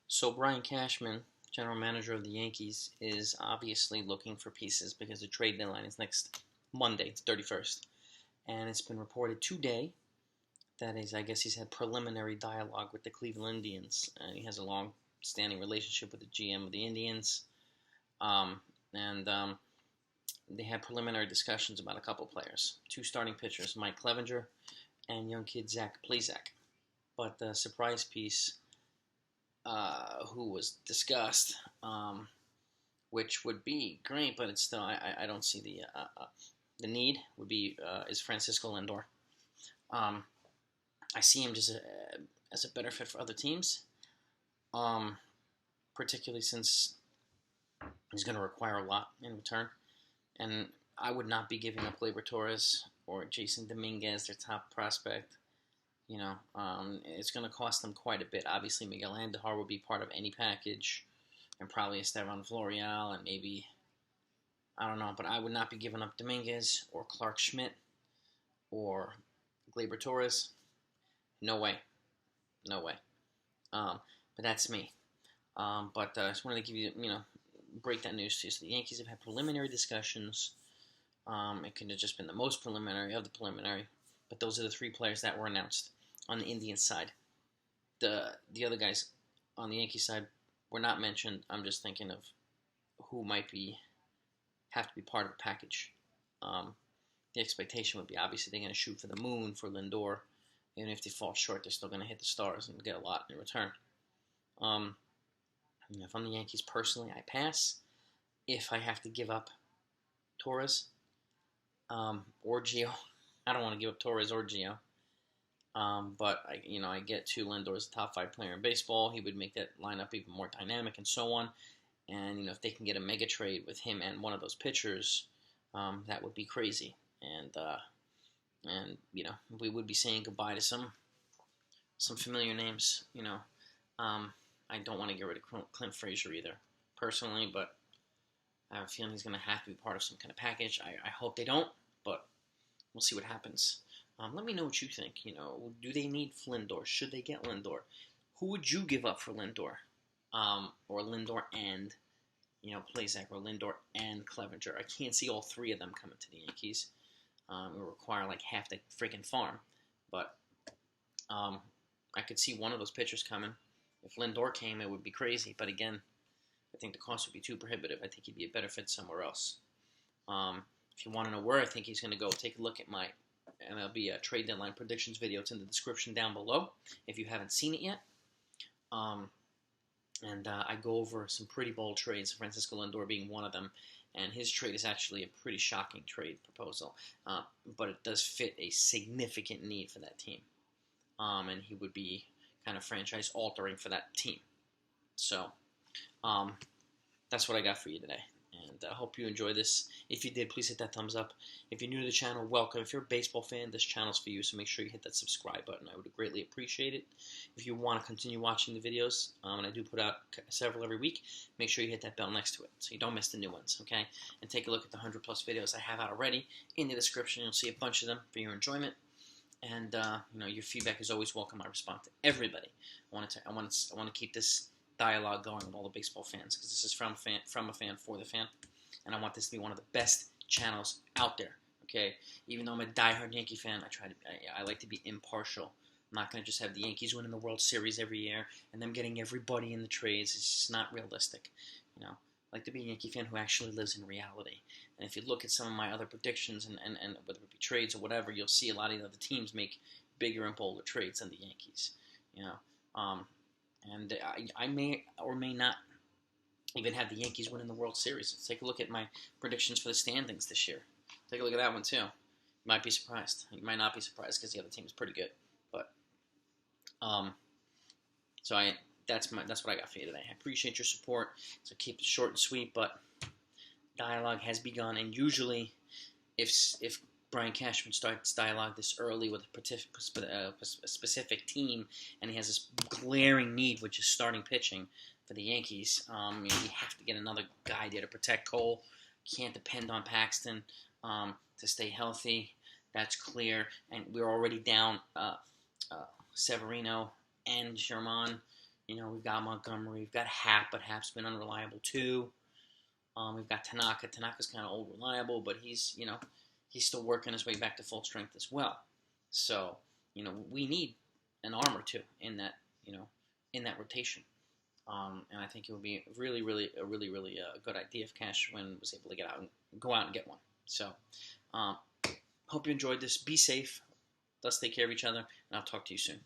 So Brian Cashman, general manager of the Yankees, is obviously looking for pieces because the trade deadline is next Monday, the 31st. And it's been reported today that I guess he's had preliminary dialogue with the Cleveland Indians. And he has a long-standing relationship with the GM of the Indians. And they had preliminary discussions about a couple players. Two starting pitchers, Mike Clevenger and young kid Zach Plesac. But the surprise piece who was discussed, which would be great, but it's still I don't see the need. Would be is Francisco Lindor. I see him just as a better fit for other teams, particularly since he's going to require a lot in return, and I would not be giving up Gleyber Torres or Jason Dominguez, their top prospect. It's going to cost them quite a bit. Obviously, Miguel Andujar will be part of any package, and probably Estevan Florial, and maybe, I don't know, but I would not be giving up Dominguez or Clark Schmidt or Gleyber Torres. No way. No way. But that's me. But I just wanted to give you, break that news to you. So the Yankees have had preliminary discussions. It could have just been the most preliminary of the preliminary, but those are the three players that were announced on the Indian side. The other guys on the Yankee side were not mentioned. I'm just thinking of who might have to be part of the package. The expectation would be obviously they're going to shoot for the moon for Lindor. Even if they fall short, they're still going to hit the stars and get a lot in return. If I'm the Yankees personally, I pass. If I have to give up Torres or Gio, I don't want to give up Torres or Gio. But I get to Lindor as a top 5 player in baseball. He would make that lineup even more dynamic and so on. And if they can get a mega trade with him and one of those pitchers, that would be crazy. And we would be saying goodbye to some familiar names. I don't want to get rid of Clint Frazier either, personally, but I have a feeling he's going to have to be part of some kind of package. I hope they don't, but we'll see what happens. Let me know what you think. Do they need Lindor? Should they get Lindor? Who would you give up for Lindor? Or Lindor and, Plesac, or Lindor and Clevenger? I can't see all three of them coming to the Yankees. It would require like half the freaking farm. But I could see one of those pitchers coming. If Lindor came, it would be crazy. But again, I think the cost would be too prohibitive. I think he'd be a better fit somewhere else. If you want to know where I think he's going to go, take a look at my MLB trade deadline predictions video. It's in the description down below if you haven't seen it yet. I go over some pretty bold trades, Francisco Lindor being one of them. And his trade is actually a pretty shocking trade proposal. But it does fit a significant need for that team. And he would be kind of franchise altering for that team. So that's what I got for you today. And I hope you enjoy this. If you did, please hit that thumbs up. If you're new to the channel, welcome. If you're a baseball fan, this channel's for you, so make sure you hit that subscribe button. I would greatly appreciate it. If you want to continue watching the videos, and I do put out several every week, make sure you hit that bell next to it so you don't miss the new ones, okay? And take a look at the 100+ videos I have out already. In the description, you'll see a bunch of them for your enjoyment. And, your feedback is always welcome. I respond to everybody. I want to keep this dialogue going with all the baseball fans, because this is from a fan for the fan, and I want this to be one of the best channels out there. Okay, even though I'm a diehard Yankee fan, I like to be impartial. I'm not going to just have the Yankees winning the World Series every year and them getting everybody in the trades. It's just not realistic. I like to be a Yankee fan who actually lives in reality. And if you look at some of my other predictions and whether it be trades or whatever, you'll see a lot of the other teams make bigger and bolder trades than the Yankees. And I may or may not even have the Yankees winning the World Series. Let's take a look at my predictions for the standings this year. Take a look at that one too. You might be surprised. You might not be surprised because the other team is pretty good. But that's what I got for you today. I appreciate your support. So keep it short and sweet, but dialogue has begun. And usually, if Brian Cashman starts dialogue this early with a specific team, and he has this glaring need, which is starting pitching for the Yankees. You have to get another guy there to protect Cole. Can't depend on Paxton to stay healthy. That's clear. And we're already down Severino and German. We've got Montgomery, we've got Happ, but Happ's been unreliable too. We've got Tanaka. Tanaka's kind of old reliable, but he's still working his way back to full strength as well. So, we need an arm or two in that, in that rotation. And I think it would be a really good idea if Cashman was able to go out and get one. So, hope you enjoyed this. Be safe. Let's take care of each other, and I'll talk to you soon.